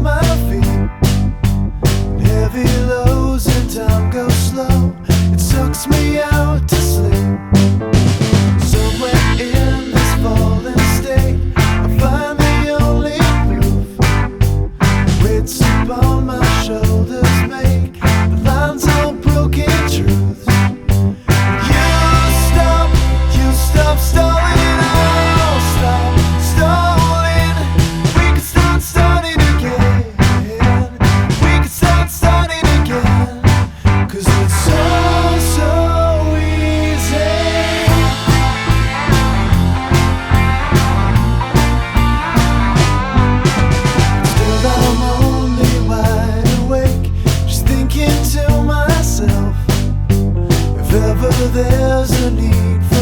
my feet. Heavy lows and time goes slow. It sucks me out to sleep. Somewhere in this fallen state, I find the only proof. Weights upon my shoulders make the lines all broken truths. You stop stalling, I'll stop stalling. We can start starting again. We can start starting again. 'Cause it's so easy. Still I'm only wide awake, just thinking to myself, if ever there's a need for